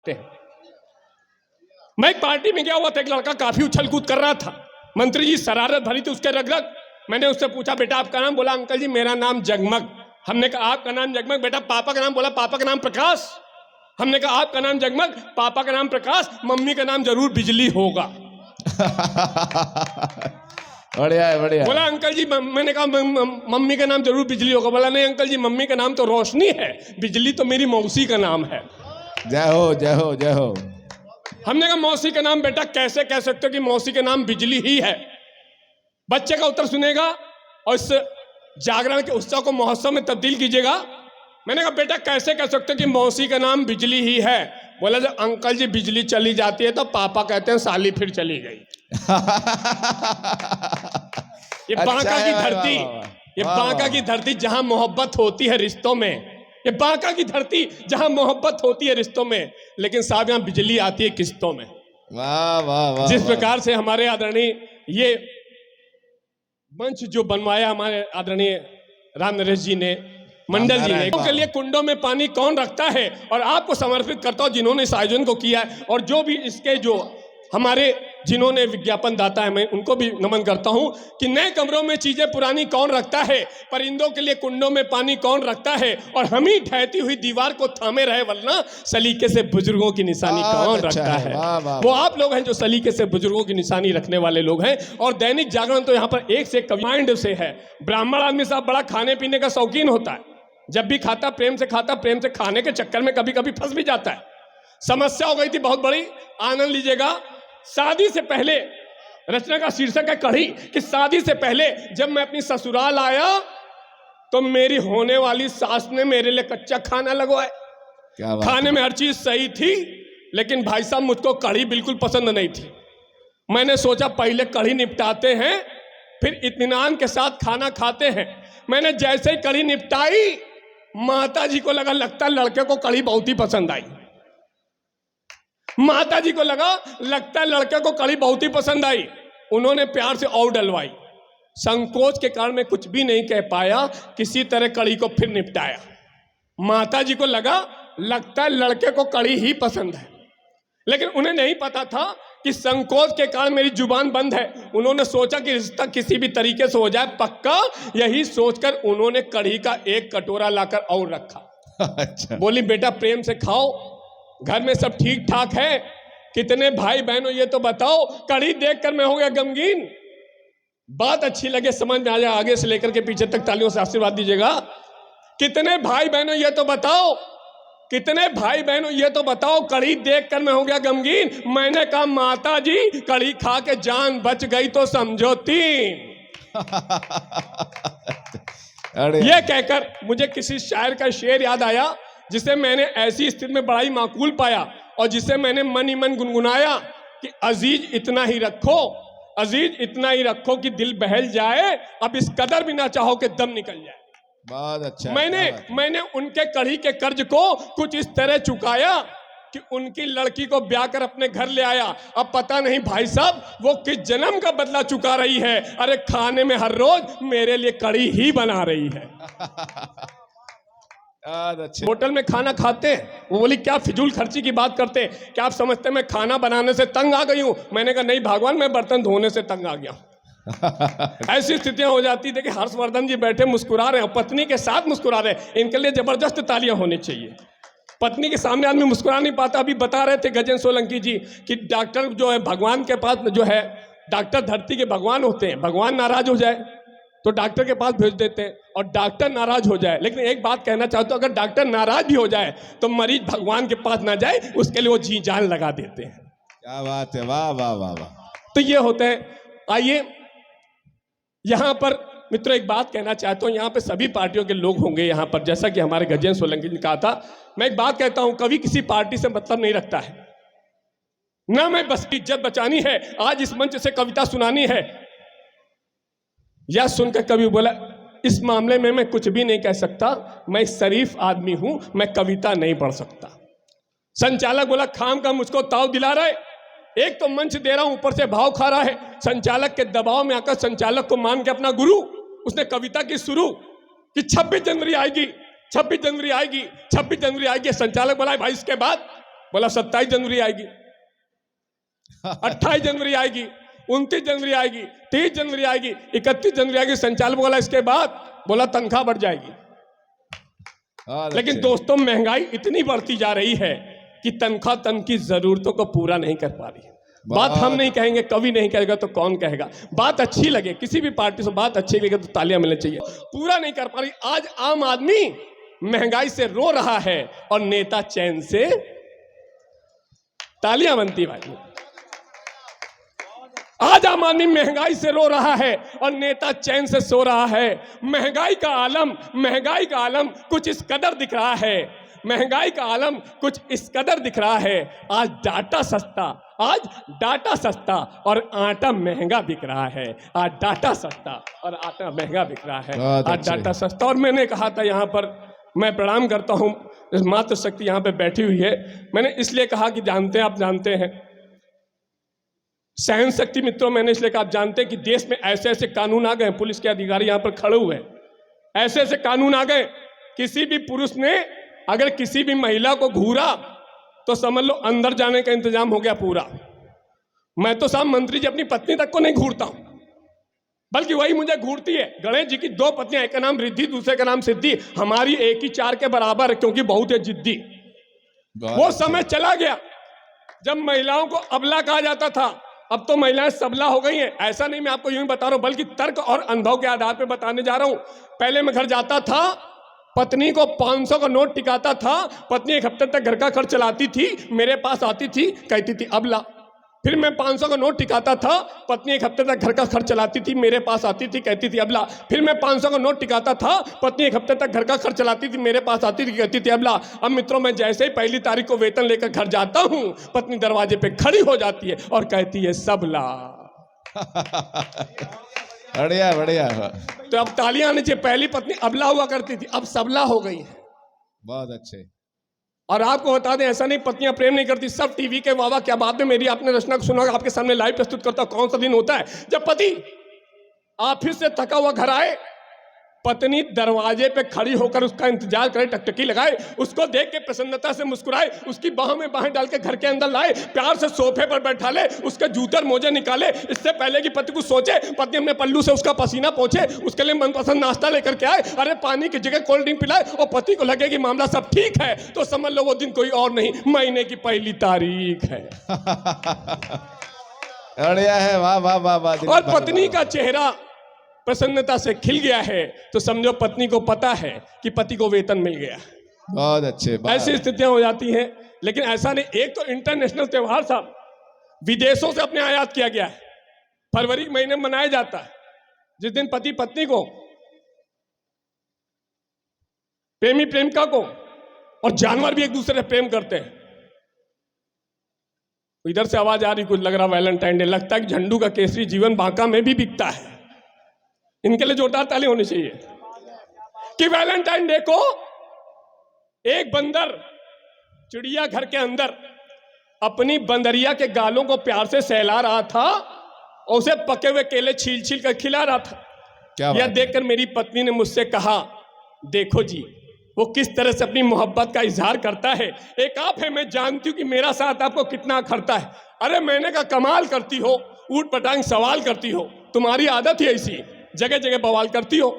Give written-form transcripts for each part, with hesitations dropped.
हैं। मैं एक पार्टी में गया हुआ था, एक लड़का काफी उछल कूद कर रहा था, मंत्री जी शरारत भरी थी उसके रग। मैंने उससे पूछा बेटा आपका नाम? बोला अंकल जी मेरा नाम जगमग। हमने कहा आपका नाम जगमग? बेटा पापा का नाम? बोला पापा का नाम प्रकाश। हमने कहा आपका नाम जगमग, पापा का नाम प्रकाश, मम्मी का नाम जरूर बिजली होगा। बढ़िया है, बढ़िया। बोला अंकल जी मैंने कहा मम्मी का नाम जरूर बिजली होगा। बोला नहीं अंकल जी, मम्मी का नाम तो रोशनी है, बिजली तो मेरी मौसी का नाम है। जय हो जय हो जय हो। हमने कहा मौसी का नाम? बेटा कैसे कह सकते हो कि मौसी का नाम बिजली ही है? बच्चे का उत्तर सुनेगा और इस जागरण के उत्सव को महोत्सव में तब्दील कीजिएगा। मैंने कहा बेटा कैसे कह सकते हो कि मौसी का नाम बिजली ही है? बोला जब अंकल जी बिजली चली जाती है तो पापा कहते हैं साली फिर चली गई। ये बांका की धरती, ये बांका की धरती जहां मोहब्बत होती है रिश्तों में, ये बांका की धरती जहां मोहब्बत होती है रिश्तों में, लेकिन साहब यहां बिजली आती है किस्तों में। वाह वाह वाह। जिस प्रकार से हमारे आदरणीय ये मंच जो बनवाया हमारे आदरणीय राम नरेश जी ने, मंडल जी ने, के लिए कुंडों में पानी कौन रखता है, और आपको समर्पित करता हूं जिन्होंने इस आयोजन को किया है, और जो भी इसके जो हमारे जिन्होंने विज्ञापन दाता है, मैं उनको भी नमन करता हूं कि नए कमरों में चीजें पुरानी कौन रखता है, परिंदों के लिए कुंडों में पानी कौन रखता है, और हम ही ढहती हुई दीवार को थामे रहे वरना सलीके से बुजुर्गों की निशानी कौन रखता है। वो आप लोग हैं जो सलीके से बुजुर्गों की निशानी रखने वाले लोग हैं। और दैनिक जागरण तो यहाँ पर एक से कमांड से है। ब्राह्मण आदमी साहब बड़ा खाने पीने का शौकीन होता है, जब भी खाता प्रेम से खाता, प्रेम से खाने के चक्कर में कभी कभी फंस भी जाता है। समस्या हो गई थी बहुत बड़ी, आनंद लीजिएगा। शादी से पहले, रचना का शीर्षक है कढ़ी, कि शादी से पहले जब मैं अपनी ससुराल आया तो मेरी होने वाली सास ने मेरे लिए कच्चा खाना लगवाया। खाने में हर चीज सही थी, लेकिन भाई साहब मुझको कढ़ी बिल्कुल पसंद नहीं थी। मैंने सोचा पहले कढ़ी निपटाते हैं, फिर इत्मीनान के साथ खाना खाते हैं। मैंने जैसे ही कढ़ी निपटाई, माता जी को लगता है लड़के को कढ़ी बहुत ही पसंद आई। माता जी को लगता है लड़के को कढ़ी बहुत ही पसंद आई। उन्होंने प्यार से और डलवाई। संकोच के कारण मैं कुछ भी नहीं कह पाया, किसी तरह कढ़ी को फिर निपटाया। माता जी को लगता है लड़के को कढ़ी ही पसंद है, लेकिन उन्हें नहीं पता था कि संकोच के कारण मेरी जुबान बंद है। उन्होंने सोचा कि रिश्ता किसी भी तरीके से हो जाए पक्का, यही सोचकर उन्होंने कढ़ी का एक कटोरा लाकर और रखा। अच्छा। बोली बेटा प्रेम से खाओ, घर में सब ठीक ठाक है? कितने भाई बहनों ये तो बताओ? कढ़ी देखकर मैं हो गया गमगीन। बात अच्छी लगे समझ में आ जाए, आगे से लेकर के पीछे तक तालियों से आशीर्वाद दीजिएगा। कितने भाई बहनों ये तो बताओ, कितने भाई बहनों ये तो बताओ, कढ़ी देखकर मैं हो गया गमगीन। मैंने कहा माता जी कढ़ी खा के जान बच गई तो समझो 3। ये कहकर मुझे किसी शायर का शेर याद आया, जिसे मैंने ऐसी स्थिति में बड़ा ही माकूल पाया, और जिसे मैंने मन ही मन गुनगुनाया कि अजीज इतना ही रखो, अजीज इतना ही रखो कि दिल बहल जाए, अब इस कदर भी ना चाहो कि दम निकल जाए। बहुत अच्छा। मैंने उनके कढ़ी के कर्ज को कुछ इस तरह चुकाया कि उनकी लड़की को ब्याह कर अपने घर ले आया। अब पता नहीं भाई साहब वो किस जन्म का बदला चुका रही है। अरे खाने में हर रोज मेरे लिए कढ़ी ही बना रही है। होटल में खाना खाते हैं, वो बोली क्या फिजूल खर्ची की बात करते हैं, क्या आप समझते हैं मैं खाना बनाने से तंग आ गई हूं? मैंने कहा नहीं भगवान, मैं बर्तन धोने से तंग आ गया। ऐसी स्थितियां हो जाती। देखिए हर्षवर्धन जी बैठे मुस्कुरा रहे हैं, पत्नी के साथ मुस्कुरा रहे हैं, इनके लिए जबरदस्त तालियां होनी चाहिए। पत्नी के सामने आदमी मुस्कुरा नहीं पाता। अभी बता रहे थे गजेंद्र सोलंकी जी कि डॉक्टर जो है भगवान के पास जो है, डॉक्टर धरती के भगवान होते हैं। भगवान नाराज हो जाए तो डॉक्टर के पास भेज देते हैं, और डॉक्टर नाराज हो जाए, लेकिन एक बात कहना चाहता हूं, अगर डॉक्टर नाराज भी हो जाए तो मरीज भगवान के पास ना जाए, उसके लिए वो जी जान लगा देते हैं। क्या बात है, वाह वाह वाह वाह। तो ये होता है। आइए यहां पर मित्रों एक बात कहना चाहता हूं, यहां पे सभी पार्टियों के लोग होंगे यहां पर, जैसा कि हमारे गजेंद्र सोलंकी ने कहा था। मैं एक बात कहता हूं, कभी किसी पार्टी से मतलब नहीं रखता है ना, मैं बस इज्जत बचानी है। आज इस मंच से कविता सुनानी है, या सुनकर कभी बोला इस मामले में मैं कुछ भी नहीं कह सकता, मैं शरीफ आदमी हूं, मैं कविता नहीं पढ़ सकता। संचालक बोला खाम का मुझको ताव दिला रहा है, एक तो मंच दे रहा हूं, ऊपर से भाव खा रहा है। संचालक के दबाव में आकर संचालक को मान के अपना गुरु, उसने कविता की शुरू कि 26 जनवरी आएगी, 26 जनवरी आएगी, 26 जनवरी आएगी। संचालक बोला भाई इसके बाद बोला 27 जनवरी आएगी, 28 जनवरी आएगी, 29 जनवरी आएगी, 30 जनवरी आएगी, 31 जनवरी आएगी। संचालक बोला इसके बाद, बोला तनख्वाह बढ़ जाएगी। लेकिन दोस्तों महंगाई इतनी बढ़ती जा रही है कि तनख्वाह तन की जरूरतों को पूरा नहीं कर पा रही है। बात हम नहीं कहेंगे, कभी नहीं कहेगा तो कौन कहेगा। बात अच्छी लगे, किसी भी पार्टी से बात अच्छी लगे तो तालियां मिलनी चाहिए। पूरा नहीं कर पा रही। आज आम आदमी महंगाई से रो रहा है और नेता चैन से तालियां बनती भाई। आज आम आदमी महंगाई से रो रहा है और नेता चैन से सो रहा है। महंगाई का आलम कुछ इस कदर दिख रहा है, महंगाई का आलम कुछ इस कदर दिख रहा है। आज डाटा सस्ता और आटा महंगा बिक रहा है। आज डाटा सस्ता और आटा महंगा बिक रहा है। आज डाटा सस्ता। और मैंने कहा था यहाँ पर, मैं प्रणाम करता हूँ, मातृ शक्ति यहाँ पे बैठी हुई है। मैंने इसलिए कहा कि आप जानते हैं सहन शक्ति मित्रों, मैंने इसलिए कहा आप जानते हैं कि देश में ऐसे ऐसे कानून आ गए, पुलिस के अधिकारी यहाँ पर खड़े हुए हैं, ऐसे ऐसे कानून आ गए, किसी भी पुरुष ने अगर किसी भी महिला को घूरा तो समझ लो अंदर जाने का इंतजाम हो गया पूरा। मैं तो साहब मंत्री जी अपनी पत्नी तक को नहीं घूरता हूं, बल्कि वही मुझे घूरती है। गणेश जी की 2 पत्नियां, एक का नाम रिद्धि, दूसरे का नाम सिद्धि। हमारी एक ही 4 के बराबर है, क्योंकि बहुत है जिद्दी। वो समय चला गया जब महिलाओं को अबला कहा जाता था। अब तो महिलाएं सबला हो गई हैं। ऐसा नहीं मैं आपको यूं ही बता रहा हूं, बल्कि तर्क और अनुभव के आधार पर बताने जा रहा हूं। पहले मैं घर जाता था, पत्नी को 500 का नोट टिकाता था, पत्नी 1 हफ्ते तक घर का खर्च चलाती थी, मेरे पास आती थी, कहती थी अबला। फिर मैं 500 का नोट टिकाता था, पत्नी 1 हफ्ते तक घर का खर्च चलाती थी, मेरे पास आती थी, कहती थी अबला। फिर मैं 500 का नोट टिकाता था, पत्नी 1 हफ्ते तक घर का खर्च चलाती थी, मेरे पास आती थी, कहती थी अबला। अब मित्रों, मैं जैसे ही 1 तारीख को वेतन लेकर घर जाता हूं, पत्नी दरवाजे पे खड़ी हो जाती है और कहती है सबला। बढ़िया बढ़िया। तो अब तालियां आनी चाहिए। पहली पत्नी अबला हुआ करती थी, अब सबला हो गई है। बहुत अच्छे। और आपको बता दें, ऐसा नहीं पत्नियां प्रेम नहीं करती, सब टीवी के वाह क्या बात है। मेरी आपने रचना को सुना, आपके सामने लाइव प्रस्तुत करता हूं। कौन सा दिन होता है जब पति ऑफिस से थका हुआ घर आए, पत्नी दरवाजे पे खड़ी होकर उसका इंतजार करे, टकटकी लगाए, उसको देख के प्रसन्नता से मुस्कुराए, उसकी बाहों में बाहें डाल के घर के अंदर लाए, प्यार से सोफे पर बैठा ले, उसके जूते और मोजे निकाले। इससे पहले कि पति को सोचे, पत्नी अपने पल्लू से उसका पसीना पोंछे, उसके लिए मनपसंद नाश्ता लेकर के आए, अरे पानी की जगह कोल्ड ड्रिंक पिलाए, और पति को लगे कि मामला सब ठीक है, तो समझ लो वो दिन कोई और नहीं, महीने की 1 तारीख है। बढ़िया है, वाह वाह वाह वाह। और पत्नी का चेहरा प्रसन्नता से खिल गया है तो समझो पत्नी को पता है कि पति को वेतन मिल गया। बहुत अच्छे। ऐसी स्थितियां हो जाती हैं। लेकिन ऐसा नहीं, एक तो इंटरनेशनल त्योहार साहब विदेशों से अपने आयात किया गया है, फरवरी के महीने में मनाया जाता है, जिस दिन पति पत्नी को, प्रेमी प्रेमिका को, और जानवर भी एक दूसरे से प्रेम करते हैं। इधर से आवाज आ रही, कुछ लग रहा वैलेंटाइन डे, लगता है कि झंडू का केसरी जीवन बांका में भी बिकता है। इनके लिए जोरदार ताली होनी चाहिए कि वैलेंटाइन डे को एक बंदर चिड़िया घर के अंदर अपनी बंदरिया के गालों को प्यार से सहला रहा था और उसे पके हुए केले छील छील कर खिला रहा था। यह देखकर मेरी पत्नी ने मुझसे कहा, देखो जी वो किस तरह से अपनी मोहब्बत का इजहार करता है। एक आप है, मैं जानती हूं कि मेरा साथ आपको कितना खरता है। अरे मैंने कहा कमाल करती हो, ऊट पटांग सवाल करती हो, तुम्हारी आदत ही ऐसी, जगह जगह बवाल करती हो।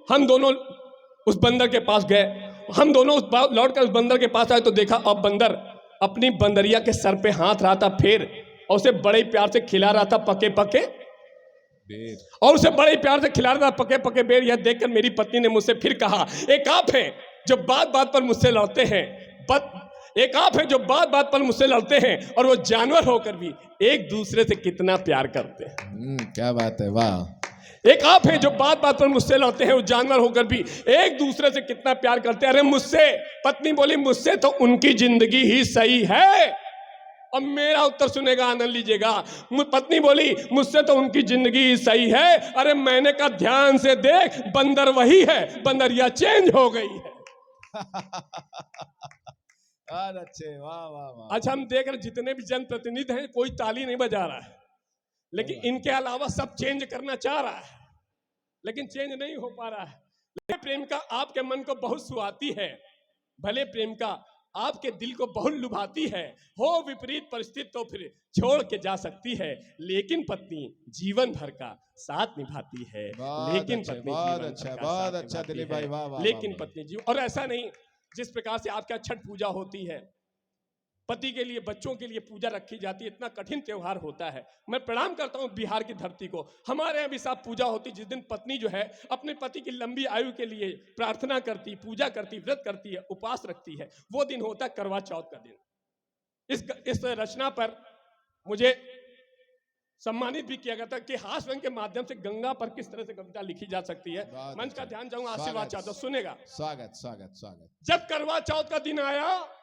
हम दोनों उस बंदर के पास गए, हम दोनों लौटकर उस बंदर के पास आए तो देखा अब बंदर अपनी बंदरिया के सर पे हाथ रहा था फेर, और उसे बड़े प्यार से खिला रहा था पके पके बेर, और उसे बड़े प्यार से खिला रहा था पके पके बेर। यह देखकर मेरी पत्नी ने मुझसे फिर कहा, एक आप हैं जो बात बात पर मुझसे लड़ते हैं, एक आप हैं जो बात बात पर मुझसे लड़ते हैं, और वो जानवर होकर भी एक दूसरे से कितना प्यार करते हैं। क्या बात है, वाह। एक आप हैं जो बात बात पर मुझसे लड़ते हैं, वो जानवर होकर भी एक दूसरे से कितना प्यार करते हैं। अरे मुझसे, पत्नी बोली, मुझसे तो उनकी जिंदगी ही सही है। अब मेरा उत्तर सुनेगा, आनंद लीजिएगा। पत्नी बोली, मुझसे तो उनकी जिंदगी ही सही है। अरे मैंने कहा ध्यान से देख, बंदर वही है, बंदरिया चेंज हो गई है। अच्छे, वाह वाह वाह। अच्छा, हम देख रहे जितने भी जनप्रतिनिधि हैं कोई ताली नहीं बजा रहा है, लेकिन इनके अलावा सब चेंज करना चाह रहा है, लेकिन चेंज नहीं हो पा रहा है। प्रेमिका आपके मन को बहुत सुहाती है, भले प्रेमिका आपके दिल को बहुत लुभाती है, हो विपरीत परिस्थिति तो फिर छोड़ के जा सकती है, लेकिन पत्नी जीवन भर का साथ निभाती है। बहुत लेकिन अच्छे, पत्नी बहुत जीवन अच्छा, भर का बहुत साथ अच्छा निभाती दिलीप है। भाई, वाह, वाह, लेकिन वाह, वाह। पत्नी जीवन, और ऐसा नहीं जिस प्रकार से आपका छठ पूजा होती है, पति के लिए बच्चों के लिए पूजा रखी जाती है, इतना कठिन त्योहार होता है। मैं प्रणाम करता हूँ बिहार की धरती को। हमारे यहाँ भी साहब पूजा होती, जिस दिन पत्नी जो है अपने पति की लंबी आयु के लिए प्रार्थना करती, पूजा करती, व्रत करती है, उपवास रखती है। वो दिन होता है करवा चौथ का दिन। इस रचना पर मुझे सम्मानित भी किया गया था कि हास्य रंग के माध्यम से गंगा पर किस तरह से कविता लिखी जा सकती है। बहुत मंच का अच्छा। ध्यान चाहूंगा, स्वागत। आशीर्वाद चाहता हूं, सुनेगा। स्वागत स्वागत स्वागत। जब करवा चौथ का दिन आया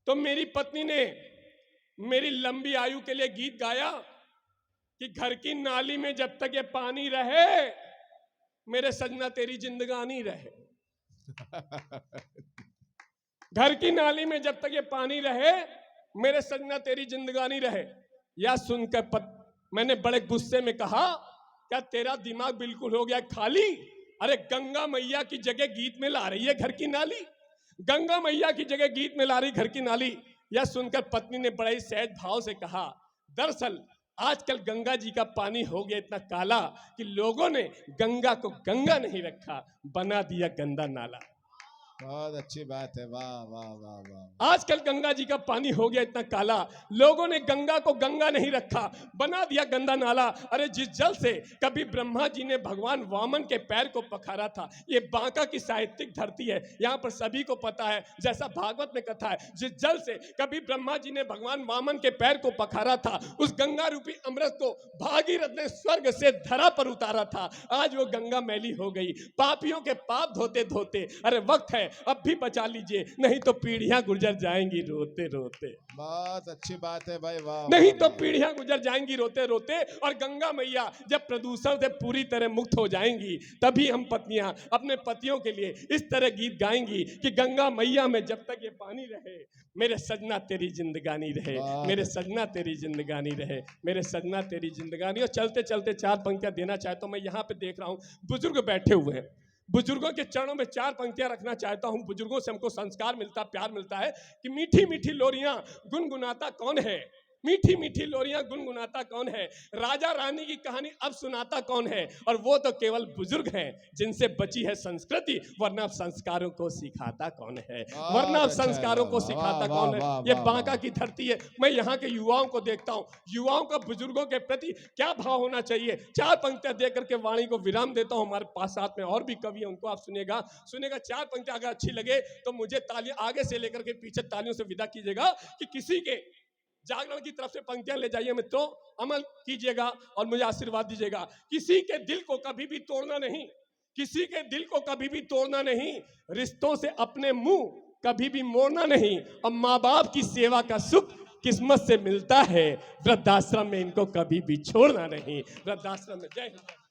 तो मेरी पत्नी ने मेरी लंबी आयु के लिए गीत गाया कि घर की नाली में जब तक ये पानी रहे, मेरे सजना तेरी जिंदगानी रहे। घर की नाली में जब तक ये पानी रहे, मेरे सजना तेरी जिंदगानी रहे। यह सुनकर मैंने बड़े गुस्से में कहा, क्या तेरा दिमाग बिल्कुल हो गया खाली? अरे गंगा मैया की जगह गीत में ला रही है घर की नाली, गंगा मैया की जगह गीत में ला रही घर की नाली। यह सुनकर पत्नी ने बड़े सहज भाव से कहा, दरअसल आजकल गंगा जी का पानी हो गया इतना काला कि लोगों ने गंगा को गंगा नहीं रखा, बना दिया गंदा नाला। बहुत अच्छी बात है, वाह वाह वाह वाह। आजकल गंगा जी का पानी हो गया इतना काला, लोगों ने गंगा को गंगा नहीं रखा, बना दिया गंदा नाला। अरे जिस जल से कभी ब्रह्मा जी ने भगवान वामन के पैर को पखारा था, ये बांका की साहित्यिक धरती है, यहाँ पर सभी को पता है, जैसा भागवत में कथा है, जिस जल से कभी ब्रह्मा जी ने भगवान वामन के पैर को पखारा था, उस गंगा रूपी अमृत को भागीरथ ने स्वर्ग से धरा पर उतारा था। आज वो गंगा मैली हो गई, पापियों के पाप धोते धोते। अरे वक्त है अब भी बचा लीजिए, नहीं तो पीढ़ियां गुजर जाएंगी रोते रोते। बहुत अच्छी बात है भाई, वाह। नहीं तो पीढ़ियां गुजर जाएंगी रोते रोते। और गंगा मैया जब प्रदूषण से पूरी तरह मुक्त हो जाएंगी, तभी हम पत्नियां अपने पतियों के लिए इस तरह गीत गाएंगी कि गंगा मैया में जब तक ये पानी रहे, मेरे सजना तेरी जिंदगानी रहे, मेरे सजना तेरी जिंदगानी रहे, मेरे सजना तेरी जिंदगानी। और चलते चलते चार पंक्तियां देना चाहता हूं। मैं यहाँ पे देख रहा हूँ बुजुर्ग बैठे हुए हैं, बुजुर्गों के चरणों में चार पंक्तियां रखना चाहता हूं। बुजुर्गों से हमको संस्कार मिलता, प्यार मिलता है कि मीठी मीठी लोरियां गुनगुनाता कौन है, मीठी मीठी लोरियां गुनगुनाता कौन है, राजा रानी की कहानी अब सुनाता कौन है। और वो तो केवल बुजुर्ग हैं जिनसे बची है संस्कृति, वरना संस्कारों को सिखाता कौन है, वरना संस्कारों को सिखाता कौन है। ये बांका की धरती है। मैं यहाँ के युवाओं को देखता हूँ, युवाओं का बुजुर्गों के प्रति क्या भाव होना चाहिए। चार पंक्तियां दे करके वाणी को विराम देता हूँ। हमारे पास साथ में और भी कवि हैं, उनको आप सुनेगा। चार पंक्तियां अगर अच्छी लगे तो मुझे तालियां आगे से लेकर के पीछे तालियों से विदा कीजिएगा कि किसी के जागरण की तरफ से पंक्तियां ले जाइए मित्रों, अमल कीजिएगा और मुझे आशीर्वाद दीजिएगा। किसी के दिल को कभी भी तोड़ना नहीं, किसी के दिल को कभी भी तोड़ना नहीं, रिश्तों से अपने मुंह कभी भी मोड़ना नहीं, और माँ बाप की सेवा का सुख किस्मत से मिलता है, वृद्धाश्रम में इनको कभी भी छोड़ना नहीं। वृद्धाश्रम में जय हिंद।